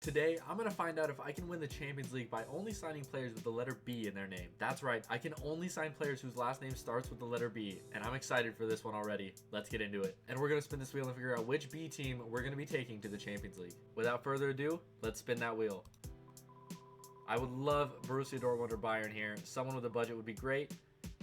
Today, I'm going to find out if I can win the Champions League by only signing players with the letter B in their name. That's right, I can only sign players whose last name starts with the letter B, and I'm excited for this one already. Let's get into it. And we're going to spin this wheel and figure out which B team we're going to be taking to the Champions League. Without further ado, let's spin that wheel. I would love Borussia Dortmund or Bayern here. Someone with a budget would be great.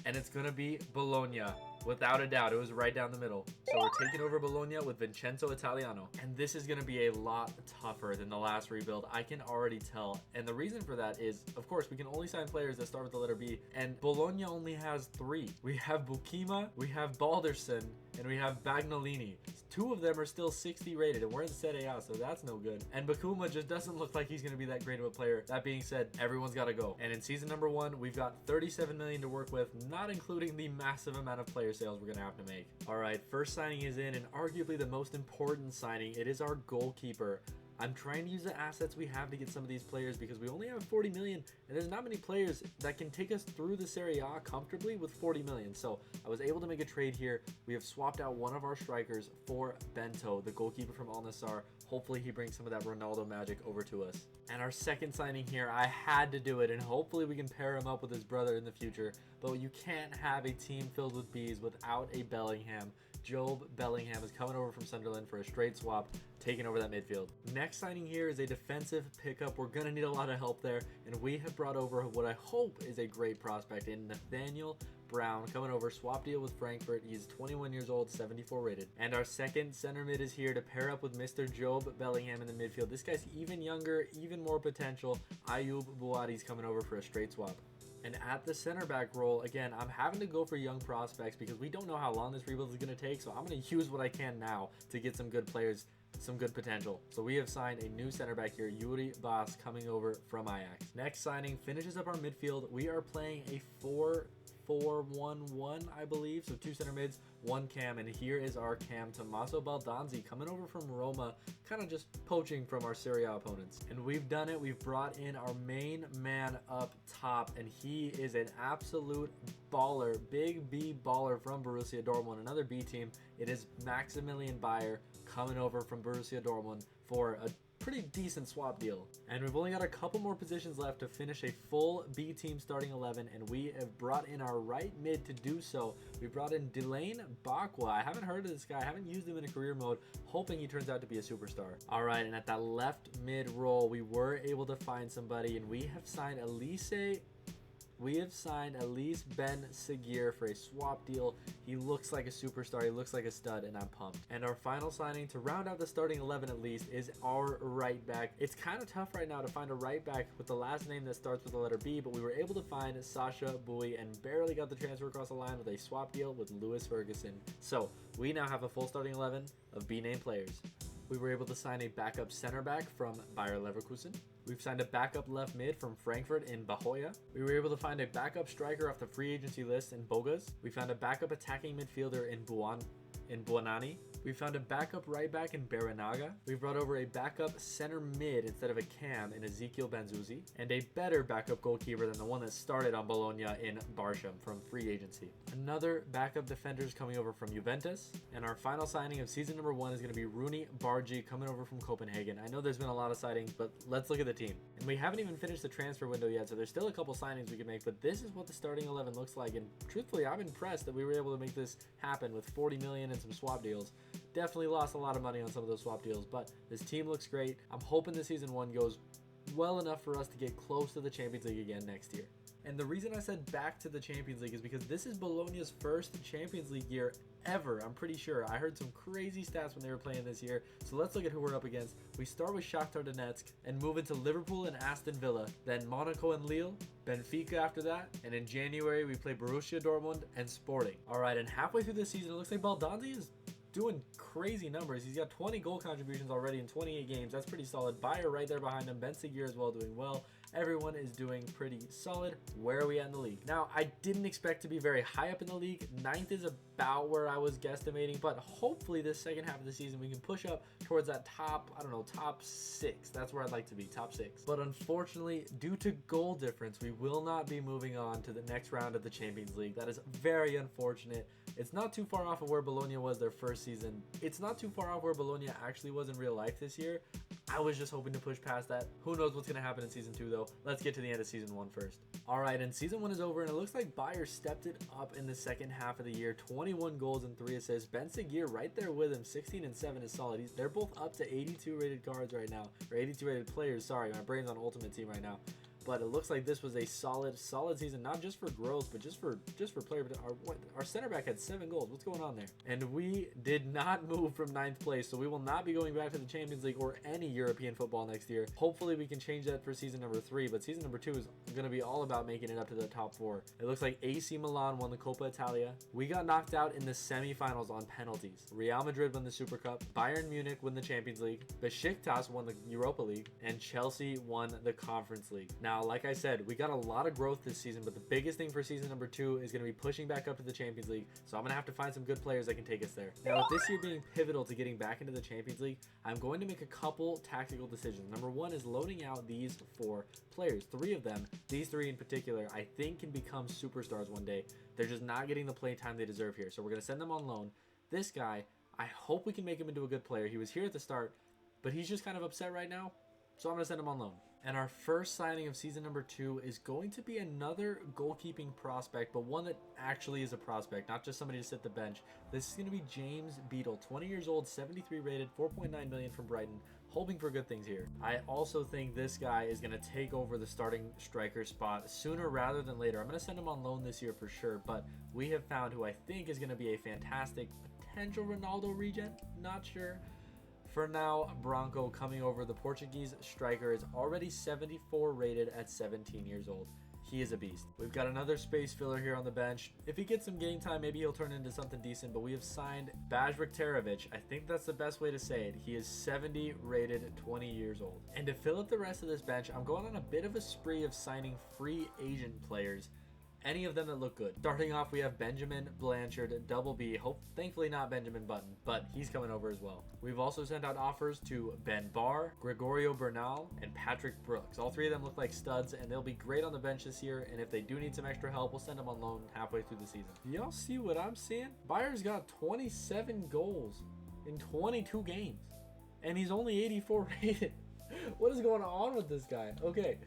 And it's going to be Bologna. Without a doubt, it was right down the middle. So we're taking over Bologna with Vincenzo Italiano. And this is going to be a lot tougher than the last rebuild. I can already tell. And the reason for that is, of course, we can only sign players that start with the letter B. And Bologna only has 3. We have Bukima, we have Balderson, and we have Bagnolini. 2 of them are still 60 rated, and we're in Serie A, so that's no good. And Bakuma just doesn't look like he's going to be that great of a player. That being said, everyone's got to go. And in season number 1, we've got 37 million to work with, not including the massive amount of player sales we're going to have to make. All right, first signing is in, and arguably the most important signing. It is our goalkeeper. I'm trying to use the assets we have to get some of these players because we only have 40 million and there's not many players that can take us through the Serie A comfortably with 40 million. So I was able to make a trade here. We have swapped out one of our strikers for Bento, the goalkeeper from Al Nassr. Hopefully he brings some of that Ronaldo magic over to us. And our second signing here, I had to do it, and hopefully we can pair him up with his brother in the future. But you can't have a team filled with Bs without a Bellingham. Job Bellingham is coming over from Sunderland for a straight swap, taking over that midfield. Next signing here is a defensive pickup. We're going to need a lot of help there, and we have brought over what I hope is a great prospect in Nathaniel Brown, coming over, swap deal with Frankfurt. He's 21 years old, 74 rated. And our second center mid is here to pair up with Mr. Job Bellingham in the midfield. This guy's even younger, even more potential. Ayub Buadi's coming over for a straight swap. And at the center back role, again, I'm having to go for young prospects because we don't know how long this rebuild is going to take. So I'm going to use what I can now to get some good players, some good potential. So we have signed a new center back here, Yuri Bas, coming over from Ajax. Next signing finishes up our midfield. We are playing a 4-4-1-1, I believe. So 2 center mids, 1 cam, and here is our cam, Tommaso Baldanzi, coming over from Roma, kind of just poaching from our Serie A opponents. And we've done it. We've brought in our main man up top, and he is an absolute baller, big B baller from Borussia Dortmund, another B team. It is Maximilian Bayer coming over from Borussia Dortmund for a pretty decent swap deal. And we've only got a couple more positions left to finish a full B team starting 11, and we have brought in our right mid to do so. We brought in Delane Bakwa. I haven't heard of this guy. I haven't used him in a career mode, hoping he turns out to be a superstar. All right, and at that left mid role, we were able to find somebody, and we have signed Elise Ben Seguir for a swap deal. He looks like a superstar. He looks like a stud, and I'm pumped. And our final signing to round out the starting 11 at least is our right back. It's kind of tough right now to find a right back with the last name that starts with the letter B, but we were able to find Sasha Bowie and barely got the transfer across the line with a swap deal with Lewis Ferguson. So we now have a full starting 11 of B-name players. We were able to sign a backup center back from Bayer Leverkusen. We've signed a backup left mid from Frankfurt in Bahoya. We were able to find a backup striker off the free agency list in Bogas. We found a backup attacking midfielder in Buonani. We found a backup right back in Baranaga. We brought over a backup center mid instead of a cam in Ezekiel Banzuzi, and a better backup goalkeeper than the one that started on Bologna in Barsham from free agency. Another backup defender is coming over from Juventus, and our final signing of season number 1 is going to be Rooney Bargi coming over from Copenhagen. I know there's been a lot of sightings, but let's look at the team. And we haven't even finished the transfer window yet, so there's still a couple signings we can make, but this is what the starting 11 looks like, and truthfully, I'm impressed that we were able to make this happen with 40 million and some swap deals. Definitely lost a lot of money on some of those swap deals, but this team looks great. I'm hoping the season 1 goes well enough for us to get close to the Champions League again next year. And the reason I said back to the Champions League is because this is Bologna's first Champions League year ever, I'm pretty sure. I heard some crazy stats when they were playing this year. So let's look at who we're up against. We start with Shakhtar Donetsk and move into Liverpool and Aston Villa, then Monaco and Lille, Benfica after that, and in January we play Borussia Dortmund and Sporting. All right, and halfway through this season, it looks like Baldanzi is doing crazy numbers. He's got 20 goal contributions already in 28 games. That's pretty solid. Bayer right there behind him. Ben Seguir as well, doing well. Everyone is doing pretty solid. Where are we at in the league? Now, I didn't expect to be very high up in the league. 9th is about where I was guesstimating, but hopefully this second half of the season we can push up towards that top, I don't know, top 6. That's where I'd like to be, top 6. But unfortunately, due to goal difference, we will not be moving on to the next round of the Champions League. That is very unfortunate. It's not too far off of where Bologna was their first season. It's not too far off where Bologna actually was in real life this year. I was just hoping to push past that. Who knows what's going to happen in Season 2, though. Let's get to the end of Season 1 first. All right, and Season 1 is over, and it looks like Bayer stepped it up in the second half of the year. 21 goals and 3 assists. Ben Seguir right there with him. 16 and 7 is solid. They're both up to 82 rated cards right now. Or 82 rated players, sorry. My brain's on Ultimate Team right now. But it looks like this was a solid season, not just for growth, but just for player. Our center back had 7 goals. What's going on there? And we did not move from 9th place, so we will not be going back to the Champions League or any European football next year. Hopefully, we can change that for season number 3. But season number 2 is going to be all about making it up to the top 4. It looks like AC Milan won the Coppa Italia. We got knocked out in the semifinals on penalties. Real Madrid won the Super Cup. Bayern Munich won the Champions League. Besiktas won the Europa League, and Chelsea won the Conference League. Now, like I said, we got a lot of growth this season, but the biggest thing for season number 2 is going to be pushing back up to the Champions League. So I'm going to have to find some good players that can take us there. Now, with this year being pivotal to getting back into the Champions League, I'm going to make a couple tactical decisions. Number 1 is loading out these 4 players. 3 of them, these 3 in particular, I think can become superstars one day. They're just not getting the play time they deserve here. So we're going to send them on loan. This guy, I hope we can make him into a good player. He was here at the start, but he's just kind of upset right now. So I'm going to send him on loan. And our first signing of season number 2 is going to be another goalkeeping prospect, but one that actually is a prospect, not just somebody to sit the bench. This is going to be James Beadle, 20 years old, 73 rated, 4.9 million from Brighton, hoping for good things here. I also think this guy is going to take over the starting striker spot sooner rather than later. I'm going to send him on loan this year for sure, but we have found who I think is going to be a fantastic potential Ronaldo regen. Not sure. For now, Branco coming over. The Portuguese striker is already 74 rated at 17 years old. He is a beast. We've got another space filler here on the bench. If he gets some game time, maybe he'll turn into something decent, but we have signed Bajrik Terovic. I think that's the best way to say it. He is 70 rated, 20 years old. And to fill up the rest of this bench, I'm going on a bit of a spree of signing free agent players. Any of them that look good. Starting off, we have Benjamin Blanchard, double B. Thankfully not Benjamin Button, but he's coming over as well. We've also sent out offers to Ben Barr, Gregorio Bernal, and Patrick Brooks. All 3 of them look like studs, and they'll be great on the bench this year, and if they do need some extra help, we'll send them on loan halfway through the season. Y'all see what I'm seeing? Bayer's got 27 goals in 22 games, and he's only 84 rated. What is going on with this guy? Okay.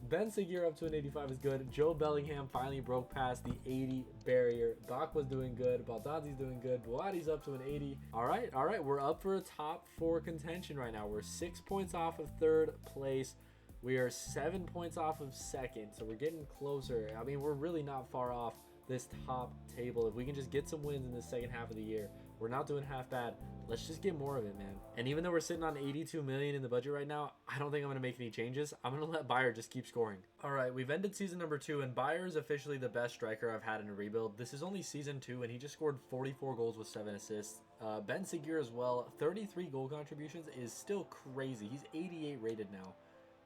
Ben Seguir up to an 85 is good. Joe Bellingham finally broke past the 80 barrier. Bach was doing good. Baldazzi's doing good. Buati's up to an 80. All right. We're up for a top 4 contention right now. We're 6 points off of 3rd place. We are 7 points off of 2nd. So we're getting closer. I mean, we're really not far off this top table. If we can just get some wins in the second half of the year, we're not doing half bad. Let's just get more of it, man. And even though we're sitting on 82 million in the budget right now, I don't think I'm going to make any changes. I'm going to let Bayer just keep scoring. All right, we've ended season number 2, and Bayer is officially the best striker I've had in a rebuild. This is only season 2, and he just scored 44 goals with 7 assists. Ben Seguir as well, 33 goal contributions is still crazy. He's 88 rated now.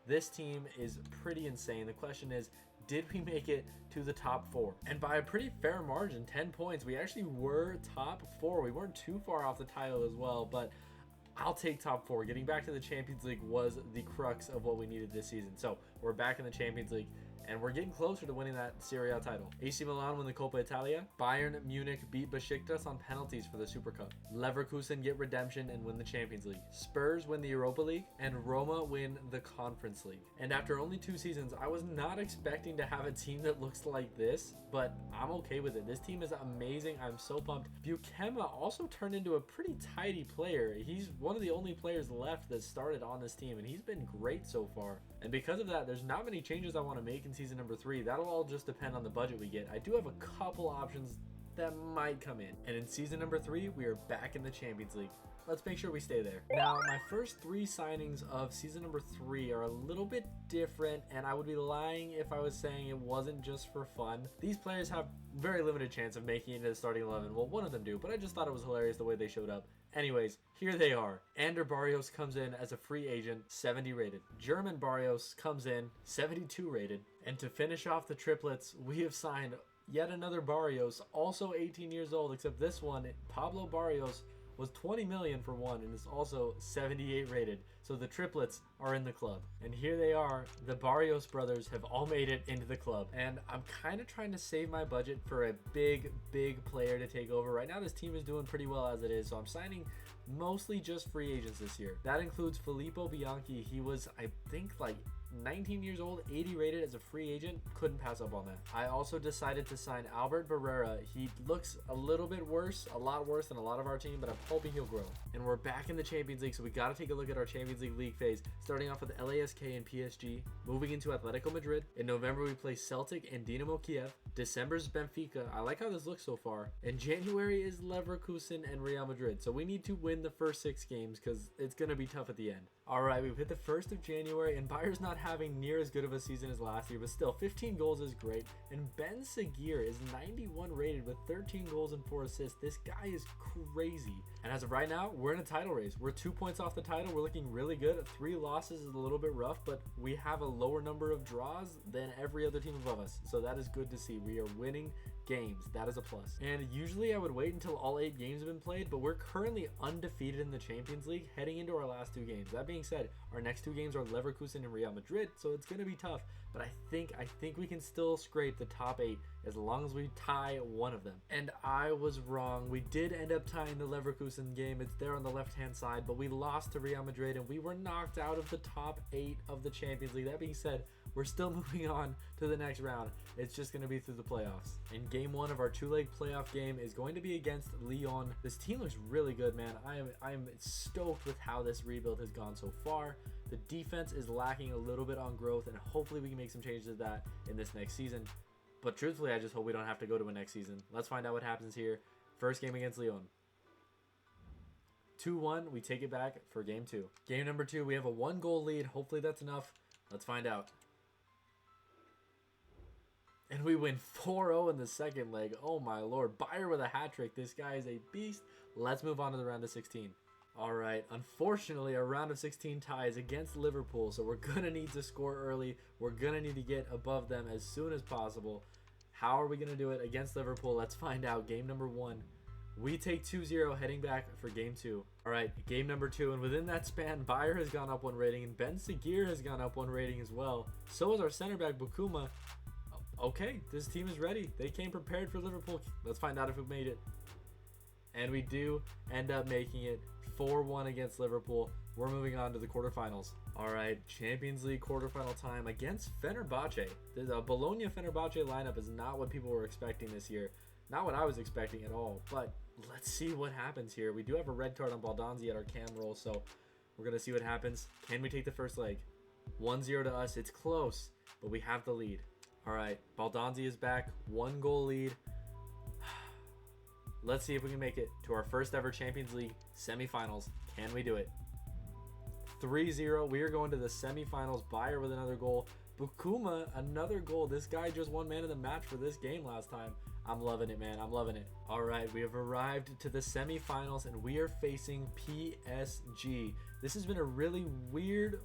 This team is pretty insane. The question is, did we make it to the top 4? And by a pretty fair margin, 10 points. We actually were top 4. We weren't too far off the title as well, but I'll take top 4. Getting back to the Champions League was the crux of what we needed this season. So we're back in the Champions League, and we're getting closer to winning that Serie A title. AC Milan win the Coppa Italia. Bayern Munich beat Besiktas on penalties for the Super Cup. Leverkusen get redemption and win the Champions League. Spurs win the Europa League, and Roma win the Conference League. And after only 2 seasons, I was not expecting to have a team that looks like this, but I'm okay with it. This team is amazing. I'm so pumped. Buchema also turned into a pretty tidy player. He's one of the only players left that started on this team, and he's been great so far. And because of that, there's not many changes I want to make in season number 3. That'll all just depend on the budget we get. I do have a couple options that might come in. And in season number 3, we are back in the Champions League. Let's make sure we stay there. Now, my first 3 signings of season number 3 are a little bit different, and I would be lying if I was saying it wasn't just for fun. These players have very limited chance of making it into the starting 11. Well, one of them do, but I just thought it was hilarious the way they showed up. Anyways, here they are. Ander Barrios comes in as a free agent, 70 rated. German Barrios comes in, 72 rated. And to finish off the triplets, we have signed yet another Barrios, also 18 years old, except this one, Pablo Barrios, was 20 million for one and is also 78 rated. So the triplets are in the club. And here they are. The Barrios brothers have all made it into the club. And I'm kind of trying to save my budget for a big player to take over. Right now, this team is doing pretty well as it is. So I'm signing mostly just free agents this year. That includes Filippo Bianchi. He was, I think, like 19 years old, 80 rated as a free agent. Couldn't pass up on that. I also decided to sign Albert Barrera. He looks a little bit worse, a lot worse than a lot of our team, but I'm hoping he'll grow. And we're back in the Champions League, so we got to take a look at our Champions League phase, starting off with LASK and PSG, moving into Atletico Madrid. In November, we play Celtic and Dinamo Kiev. December's Benfica. I like how this looks so far. And January is Leverkusen and Real Madrid. So we need to win the first 6 games because it's going to be tough at the end. All right, we've hit the 1st of January, and Bayer's not having near as good of a season as last year, but still 15 goals is great. And Ben Seguir is 91 rated with 13 goals and 4 assists. This guy is crazy. And as of right now, we're in a title race. We're 2 points off the title. We're looking really good. 3 losses is a little bit rough, but we have a lower number of draws than every other team above us. So that is good to see. We are winning games. That is a plus. And usually I would wait until all 8 games have been played, but we're currently undefeated in the Champions League heading into our last 2 games. That being said, our next 2 games are Leverkusen and Real Madrid, so it's going to be tough, but I think we can still scrape the top 8 as long as we tie one of them. And I was wrong. We did end up tying the Leverkusen game. It's there on the left-hand side, but we lost to Real Madrid and we were knocked out of the top 8 of the Champions League. That being said, we're still moving on to the next round. It's just going to be through the playoffs. And game 1 of our 2-leg playoff game is going to be against Lyon. This team looks really good, man. I am stoked with how this rebuild has gone so far. The defense is lacking a little bit on growth, and hopefully we can make some changes to that in this next season. But truthfully, I just hope we don't have to go to a next season. Let's find out what happens here. First game against Lyon. 2-1, we take it back for game 2. Game number 2, we have a 1-goal lead. Hopefully that's enough. Let's find out. And we win 4-0 in the second leg. Oh my lord. Bayer with a hat trick. This guy is a beast. Let's move on to the round of 16. Alright, unfortunately our round of 16 tie is against Liverpool, so we're going to need to score early. We're going to need to get above them as soon as possible. How are we going to do it against Liverpool? Let's find out. Game number 1. We take 2-0 heading back for game 2. Alright, game number 2, and within that span, Bayer has gone up 1 rating, and Ben Seguir has gone up 1 rating as well. So is our center back, Bukuma. Okay, this team is ready. They came prepared for Liverpool. Let's find out if we made it. And we do end up making it 4-1 against Liverpool. We're moving on to the quarterfinals. All right, Champions League quarterfinal time against Fenerbahce. The Bologna-Fenerbahce lineup is not what people were expecting this year. Not what I was expecting at all, but let's see what happens here. We do have a red card on Baldanzi at our cam roll, so we're going to see what happens. Can we take the first leg? 1-0 to us. It's close, but we have the lead. All right, Baldanzi is back. 1-goal lead. Let's see if we can make it to our first ever Champions League semifinals. Can we do it? 3-0. We are going to the semifinals. Bayer with another goal. Bukuma, another goal. This guy just won man of the match for this game last time. I'm loving it, man. I'm loving it. All right, we have arrived to the semifinals, and we are facing PSG. This has been a really weird.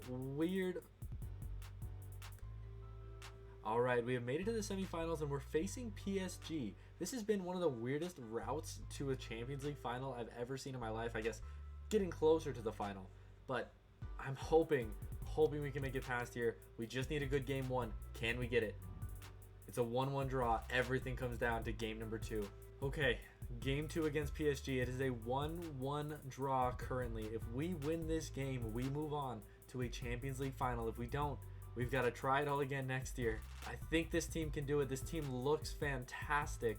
All right, we have made it to the semifinals, and we're facing PSG. This has been one of the weirdest routes to a Champions League final I've ever seen in my life. I guess getting closer to the final, but I'm hoping we can make it past here. We just need a good game 1. Can we get it? It's a 1-1 draw. Everything comes down to game number 2. Okay, game 2 against PSG. It is a 1-1 draw currently. If we win this game, we move on to a Champions League final. If we don't, we've got to try it all again next year. I think this team can do it. This team looks fantastic.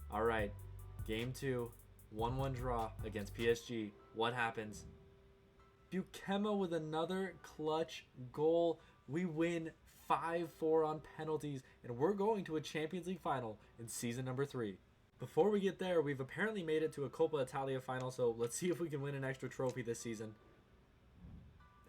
All right, game 2, 1-1 draw against PSG. What happens? Bukema with another clutch goal. We win 5-4 on penalties, and we're going to a Champions League final in season number 3. Before we get there, we've apparently made it to a Coppa Italia final, so let's see if we can win an extra trophy this season.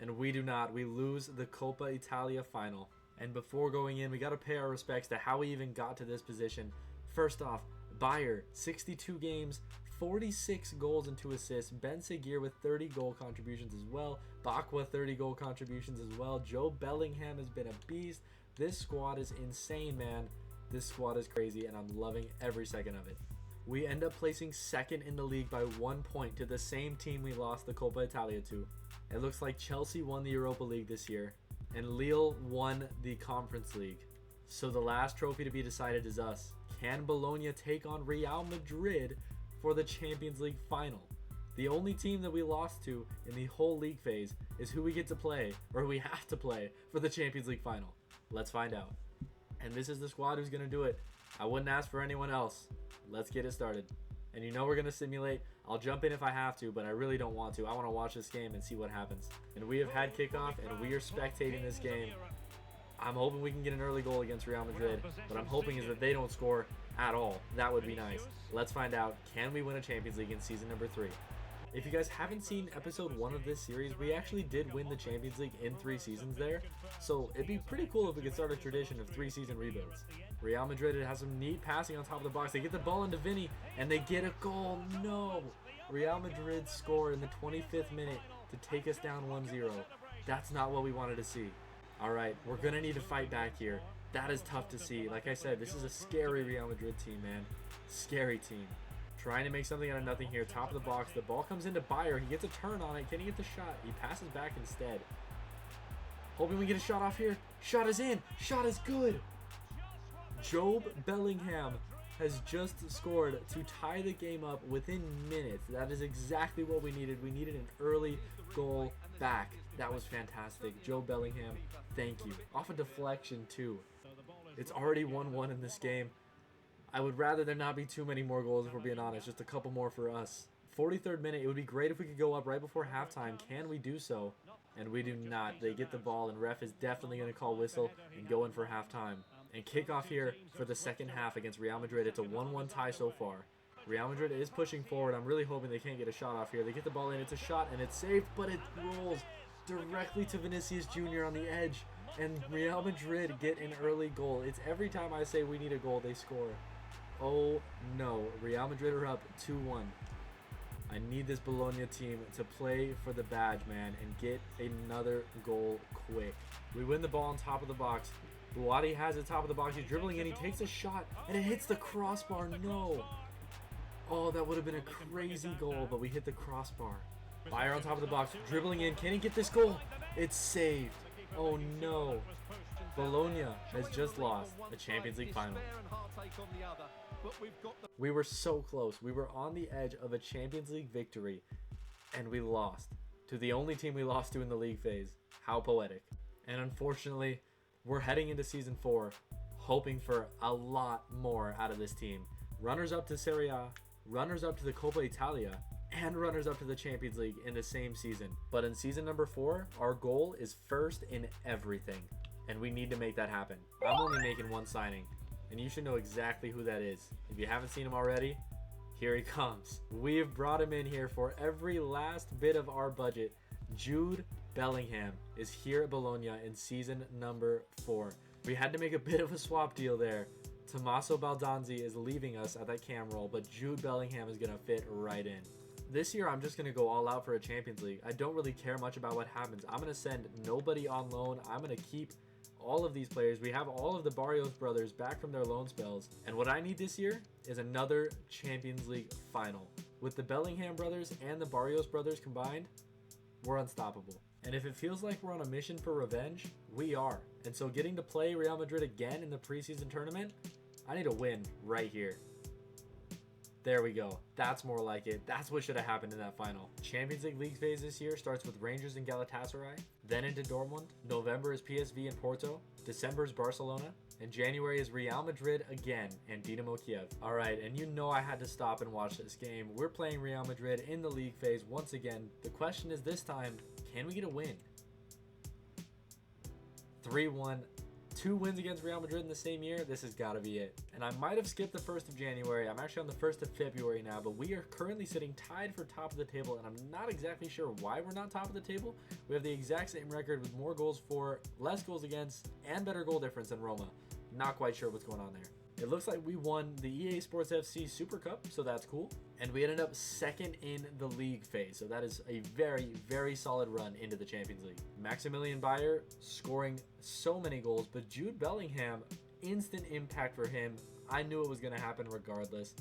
And we do not. We lose the Coppa Italia final. And before going in, we got to pay our respects to how we even got to this position. First off, Bayer, 62 games, 46 goals and 2 assists. Ben Seguir with 30 goal contributions as well. Bakwa, 30 goal contributions as well. Joe Bellingham has been a beast. This squad is insane, man. This squad is crazy, and I'm loving every second of it. We end up placing second in the league by 1 point to the same team we lost the Coppa Italia to. It looks like Chelsea won the Europa League this year, and Lille won the Conference League. So the last trophy to be decided is us. Can Bologna take on Real Madrid for the Champions League final? The only team that we lost to in the whole league phase is who we get to play, or who we have to play, for the Champions League final. Let's find out. And this is the squad who's going to do it. I wouldn't ask for anyone else. Let's get it started. And you know we're going to simulate. I'll jump in if I have to, but I really don't want to. I want to watch this game and see what happens. And we have had kickoff, and we are spectating this game. I'm hoping we can get an early goal against Real Madrid. What I'm hoping is that they don't score at all. That would be nice. Let's find out. Can we win a Champions League in season number 3? If you guys haven't seen episode 1 of this series, we actually did win the Champions League in 3 seasons there. So it'd be pretty cool if we could start a tradition of 3 season rebuilds. Real Madrid has some neat passing on top of the box. They get the ball into Vinny, and they get a goal. No! Real Madrid score in the 25th minute to take us down 1-0. That's not what we wanted to see. Alright, we're going to need to fight back here. That is tough to see. Like I said, this is a scary Real Madrid team, man. Scary team. Trying to make something out of nothing here. Top of the box. The ball comes into Bayer. He gets a turn on it. Can he get the shot? He passes back instead. Hoping we get a shot off here. Shot is in. Shot is good. Job Bellingham has just scored to tie the game up within minutes. That is exactly what we needed. We needed an early goal back. That was fantastic. Job Bellingham, thank you. Off a deflection too. It's already 1-1 in this game. I would rather there not be too many more goals, if we're being honest. Just a couple more for us. 43rd minute. It would be great if we could go up right before halftime. Can we do so? And we do not. They get the ball, and ref is definitely going to call whistle and go in for halftime. And kick off here for the second half against Real Madrid. It's a 1-1 tie so far. Real Madrid is pushing forward. I'm really hoping they can't get a shot off here. They get the ball in. It's a shot, and it's saved, but it rolls directly to Vinicius Jr. on the edge. And Real Madrid get an early goal. It's every time I say we need a goal, they score. Oh no, Real Madrid are up 2-1. I need this Bologna team to play for the badge, man, and get another goal quick. We win the ball on top of the box. Buati has it top of the box. He's dribbling in. He takes a shot, and it hits the crossbar. No. Oh, that would have been a crazy goal, but we hit the crossbar. Bayer on top of the box, dribbling in. Can he get this goal? It's saved. Oh no. Bologna has just lost the Champions League final. We were so close. We were on the edge of a Champions League victory, and we lost to the only team we lost to in the league phase. How poetic. And unfortunately, we're heading into season 4, hoping for a lot more out of this team. Runners up to Serie A, runners up to the Coppa Italia, and runners up to the Champions League in the same season. But in season number 4, our goal is first in everything, and we need to make that happen. I'm only making one signing, and you should know exactly who that is. If you haven't seen him already, here he comes. We've brought him in here for every last bit of our budget. Jude Bellingham is here at Bologna in season number 4. We had to make a bit of a swap deal there. Tommaso Baldanzi is leaving us at that cam role, but Jude Bellingham is going to fit right in. This year, I'm just going to go all out for a Champions League. I don't really care much about what happens. I'm going to send nobody on loan. I'm going to keep all of these players. We have all of the Barrios brothers back from their loan spells. And what I need this year is another Champions League final. With the Bellingham brothers and the Barrios brothers combined, we're unstoppable. And if it feels like we're on a mission for revenge, we are. And so getting to play Real Madrid again in the preseason tournament, I need a win right here. There we go. That's more like it. That's what should have happened in that final. Champions League phase this year starts with Rangers and Galatasaray, then into Dortmund. November is PSV and Porto. December is Barcelona. And January is Real Madrid again and Dynamo Kiev. Alright, and you know I had to stop and watch this game. We're playing Real Madrid in the league phase once again. The question is this time, can we get a win? 3-1. 2 wins against Real Madrid in the same year. This has got to be it. And I might have skipped the 1st of January. I'm actually on the 1st of February now, but we are currently sitting tied for top of the table, and I'm not exactly sure why we're not top of the table. We have the exact same record with more goals for, less goals against, and better goal difference than Roma. Not quite sure what's going on there. It looks like we won the EA Sports FC Super Cup, so that's cool. And we ended up 2nd in the league phase, so that is a very, very solid run into the Champions League. Maximilian Bayer scoring so many goals, but Jude Bellingham, instant impact for him. I knew it was going to happen regardless.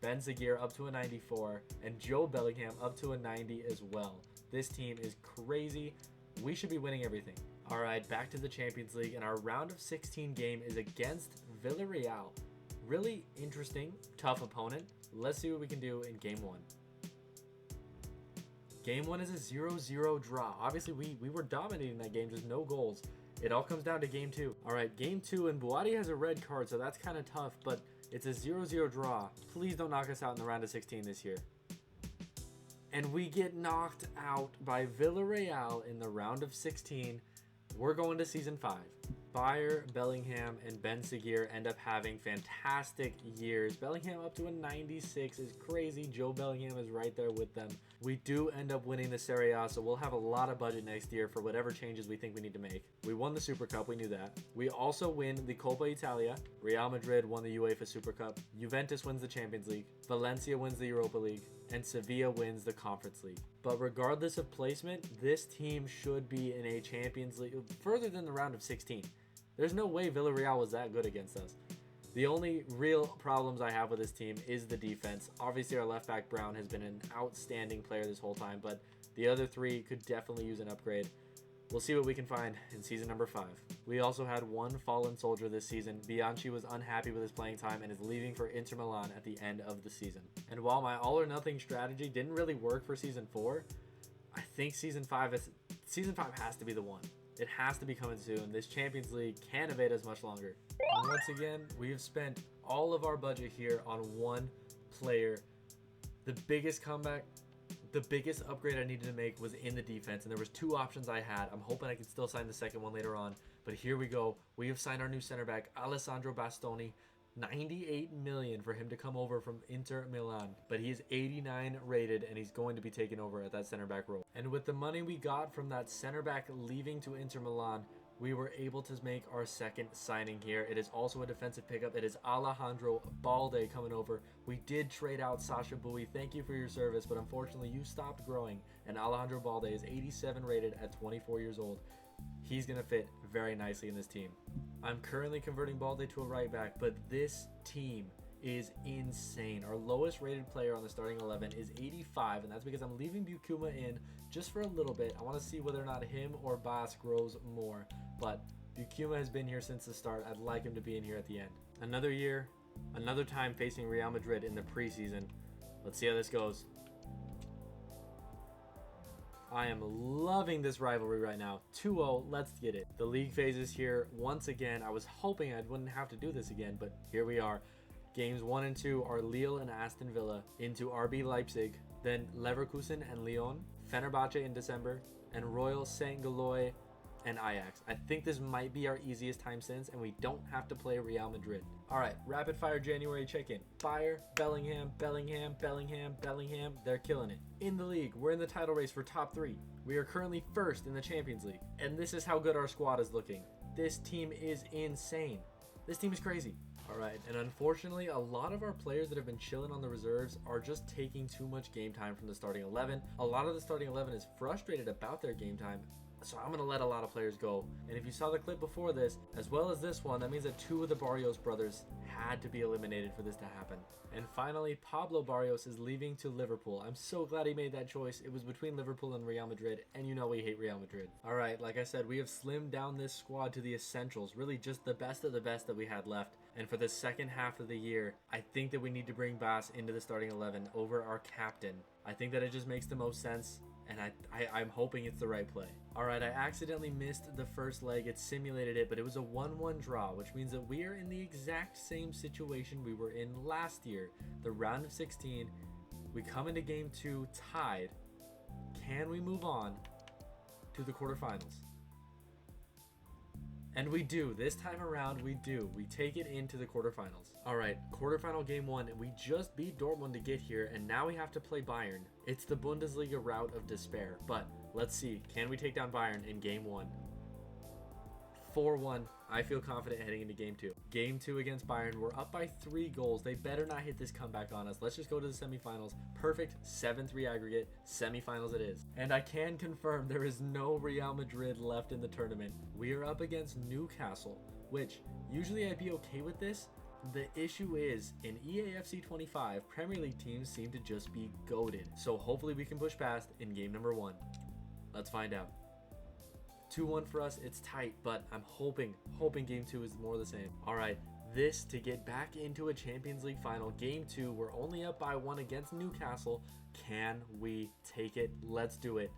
Ben Zaguirre up to a 94, and Joe Bellingham up to a 90 as well. This team is crazy. We should be winning everything. All right, back to the Champions League, and our round of 16 game is against Villarreal. Really interesting, tough opponent. Let's see what we can do in game 1. Game 1 is a 0-0 draw. Obviously, we were dominating that game, just no goals. It all comes down to Game 2. All right, Game 2, and Buati has a red card, so that's kind of tough, but it's a 0-0 draw. Please don't knock us out in the round of 16 this year. And we get knocked out by Villarreal in the round of 16. We're going to Season 5. Bayer, Bellingham, and Ben Seguir end up having fantastic years. Bellingham up to a 96 is crazy. Joe Bellingham is right there with them. We do end up winning the Serie A, so we'll have a lot of budget next year for whatever changes we think we need to make. We won the Super Cup, we knew that. We also win the Coppa Italia. Real Madrid won the UEFA Super Cup. Juventus wins the Champions League. Valencia wins the Europa League. And Sevilla wins the Conference League. But regardless of placement, this team should be in a Champions League further than the round of 16. There's no way Villarreal was that good against us. The only real problems I have with this team is the defense. Obviously, our left back Brown has been an outstanding player this whole time, but the other three could definitely use an upgrade. We'll see what we can find in season number 5. We also had one fallen soldier this season. Bianchi was unhappy with his playing time and is leaving for Inter Milan at the end of the season. And while my all or nothing strategy didn't really work for season 4, I think season 5 has to be the one. It has to be coming soon. This Champions League can't evade us much longer. And once again, we've spent all of our budget here on one player. The biggest comeback, the biggest upgrade I needed to make was in the defense, and there was 2 options I had. I'm hoping I can still sign the second one later on, but here we go. We have signed our new center back, Alessandro Bastoni. 98 million for him to come over from Inter Milan, but he is 89 rated and he's going to be taking over at that center back role. And with the money we got from that center back leaving to Inter Milan, we were able to make our second signing here. It is also a defensive pickup. It is Alejandro Balde coming over. We did trade out Sasha Bowie. Thank you for your service, but unfortunately you stopped growing, and Alejandro Balde is 87 rated at 24 years old. He's going to fit very nicely in this team. I'm currently converting Balde to a right back, but this team is insane. Our lowest rated player on the starting 11 is 85, and that's because I'm leaving Bukuma in just for a little bit. I want to see whether or not him or Bas grows more, but Bukuma has been here since the start. I'd like him to be in here at the end. Another year, another time facing Real Madrid in the preseason. Let's see how this goes. I am loving this rivalry right now. 2-0, let's get it. The league phase is here once again. I was hoping I wouldn't have to do this again, but here we are. Games 1 and 2 are Lille and Aston Villa, into RB Leipzig, then Leverkusen and Lyon, Fenerbahce in December, and Royal St. Galois and Ajax. I think this might be our easiest time since, and we don't have to play Real Madrid. All right, rapid fire January check-in. Bayer, Bellingham, Bellingham, Bellingham, Bellingham. They're killing it. In the league, we're in the title race for top 3. We are currently first in the Champions League, and this is how good our squad is looking. This team is insane. This team is crazy. All right, and unfortunately, a lot of our players that have been chilling on the reserves are just taking too much game time from the starting 11. A lot of the starting 11 is frustrated about their game time, so I'm going to let a lot of players go. And if you saw the clip before this, as well as this one, that means that 2 of the Barrios brothers had to be eliminated for this to happen. And finally, Pablo Barrios is leaving to Liverpool. I'm so glad he made that choice. It was between Liverpool and Real Madrid, and you know we hate Real Madrid. All right, like I said, we have slimmed down this squad to the essentials, really just the best of the best that we had left. And for the second half of the year, I think that we need to bring Bas into the starting 11 over our captain. I think that it just makes the most sense, and I'm hoping it's the right play. All right, I accidentally missed the first leg. It simulated it, but it was a 1-1 draw, which means that we are in the exact same situation we were in last year, the round of 16. We come into game 2 tied. Can we move on to the quarterfinals? And we do. This time around, we do. We take it into the quarterfinals. All right, quarterfinal game 1. We just beat Dortmund to get here, and now we have to play Bayern. It's the Bundesliga route of despair, but let's see. Can we take down Bayern in game 1? 4-1. I feel confident heading into game 2. Game 2 against Bayern, we're up by 3 goals. They better not hit this comeback on us. Let's just go to the semifinals. Perfect 7-3 aggregate. Semifinals it is. And I can confirm there is no Real Madrid left in the tournament. We are up against Newcastle, which usually I'd be okay with this. The issue is, in FC25, Premier League teams seem to just be goated. So hopefully we can push past in game number 1. Let's find out. 2-1 for us, it's tight, but I'm hoping game 2 is more the same. All right, this to get back into a Champions League final. Game 2, we're only up by 1 against Newcastle. Can we take it? Let's do it.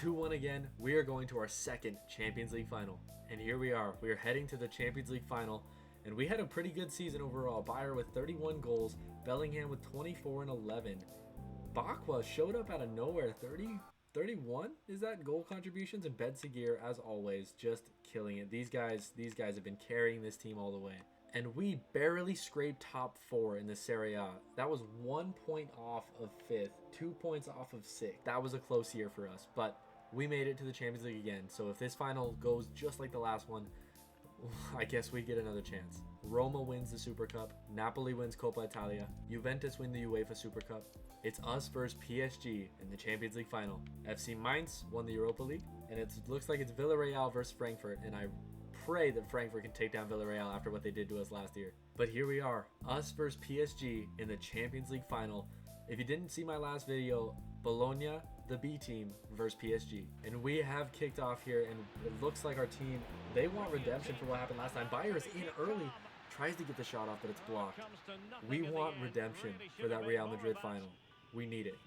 2-1 again. We are going to our second Champions League final. And here we are. We are heading to the Champions League final. And we had a pretty good season overall. Bayer with 31 goals. Bellingham with 24 and 11. Bakwa showed up out of nowhere. 31 is that goal contributions, and Bedsagir, as always, just killing it. These guys have been carrying this team all the way. And we barely scraped top 4 in the Serie A. That was 1 point off of 5th, 2 points off of 6th. That was a close year for us, but we made it to the Champions League again. So if this final goes just like the last one, I guess we get another chance. Roma wins the Super Cup. Napoli wins Coppa Italia. Juventus win the UEFA Super Cup. It's us versus PSG in the Champions League final. FC Mainz won the Europa League, and it looks like it's Villarreal versus Frankfurt, and I pray that Frankfurt can take down Villarreal after what they did to us last year. But here we are, us versus PSG in the Champions League final. If you didn't see my last video, Bologna, the B team versus PSG. And we have kicked off here, and it looks like our team, they want redemption for what happened last time. Bayer is in early, tries to get the shot off, but it's blocked. We want redemption for that Real Madrid final. We need it.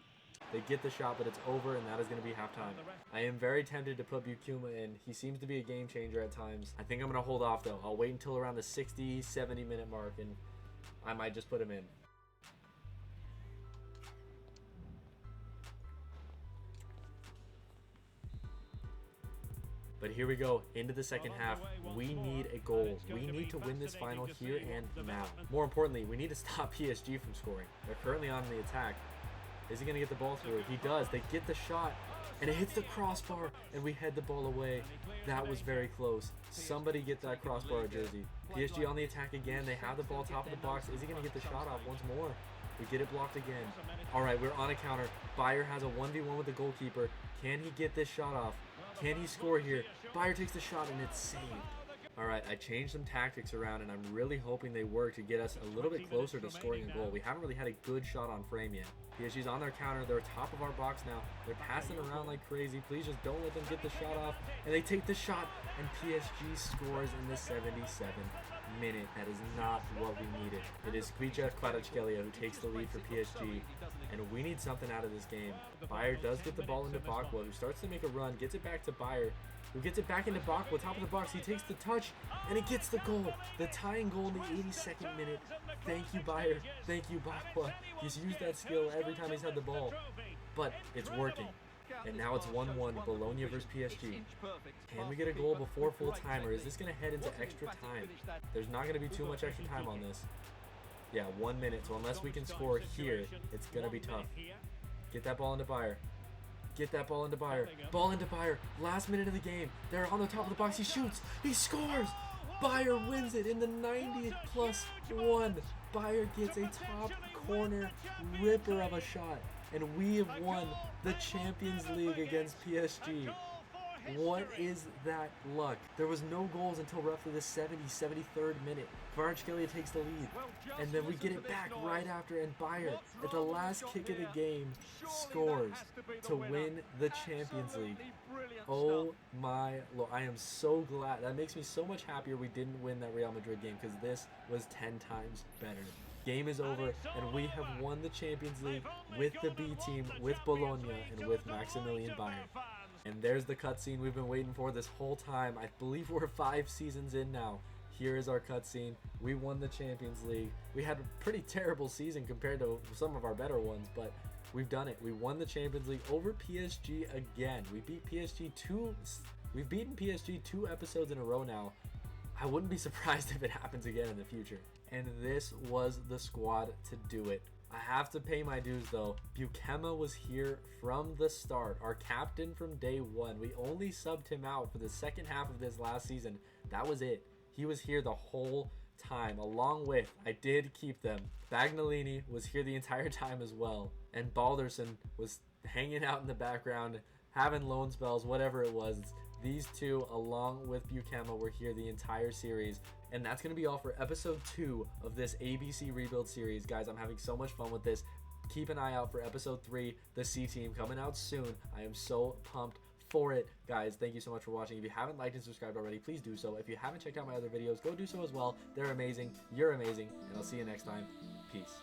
They get the shot, but it's over, and that is going to be halftime. I am very tempted to put Bukuma in. He seems to be a game changer at times. I think I'm going to hold off, though. I'll wait until around the 60, 70-minute mark, and I might just put him in. But here we go, into the second half. We need a goal. We need to win this final here and now. More importantly, we need to stop PSG from scoring. They're currently on the attack. Is he going to get the ball through? He does. They get the shot, and it hits the crossbar, and we head the ball away. That was very close. Somebody get that crossbar jersey. PSG on the attack again. They have the ball top of the box. Is he going to get the shot off once more? We get it blocked again. All right, we're on a counter. Bayer has a 1v1 with the goalkeeper. Can he get this shot off? Can he score here? Bayer takes the shot, and it's saved. All right, I changed some tactics around, and I'm really hoping they work to get us a little bit closer to scoring a goal. We haven't really had a good shot on frame yet. PSG's on their counter. They're top of our box now. They're passing around like crazy. Please just don't let them get the shot off. And they take the shot, and PSG scores in the 77th minute. That is not what we needed. It is Kvicha Kvaratskhelia who takes the lead for PSG, and we need something out of this game. Bayer does get the ball into Bakwa, who starts to make a run, gets it back to Bayer, who gets it back into Bakwa, top of the box. He takes the touch, and he gets the goal. The tying goal in the 82nd minute. Thank you, Bayer. Thank you, Bakwa. He's used that skill every time he's had the ball, but it's working. And now it's 1-1, Bologna versus PSG. Can we get a goal before full time, or is this going to head into extra time? There's not going to be too much extra time on this. Yeah, 1 minute, so unless we can score here, it's going to be tough. Get that ball into Bayer. Get that ball into Bayer. Ball into Bayer. Last minute of the game. They're on the top of the box. He shoots. He scores. Bayer wins it in the 90th plus 1. Bayer gets a top corner ripper of a shot. And we have won the Champions League against PSG. What is that luck? There was no goals until roughly the 73rd minute. Kvaratskhelia takes the lead, and then we get it back right after, and Bayer, at the last kick of the game, scores to win the Champions League. Oh my Lord, I am so glad. That makes me so much happier we didn't win that Real Madrid game, because this was 10 times better. Game is over, and we have won the Champions League with the B team, with Bologna, and with Maximilian Bayer. And there's the cutscene we've been waiting for this whole time. I believe we're 5 seasons in now. Here is our cutscene. We won the Champions League. We had a pretty terrible season compared to some of our better ones, but we've done it. We won the Champions League over PSG again. We beat PSG We've beaten PSG 2 episodes in a row now. I wouldn't be surprised if it happens again in the future. And this was the squad to do it. I have to pay my dues though. Bukema was here from the start, our captain from day one. We only subbed him out for the second half of this last season. That was it. He was here the whole time, along with, I did keep them. Bagnolini was here the entire time as well. And Balderson was hanging out in the background, having loan spells, whatever it was. These two, along with Bukema, were here the entire series. And that's going to be all for episode 2 of this ABC Rebuild series. Guys, I'm having so much fun with this. Keep an eye out for episode 3, the C Team, coming out soon. I am so pumped for it. Guys, thank you so much for watching. If you haven't liked and subscribed already, please do so. If you haven't checked out my other videos, go do so as well. They're amazing. You're amazing. And I'll see you next time. Peace.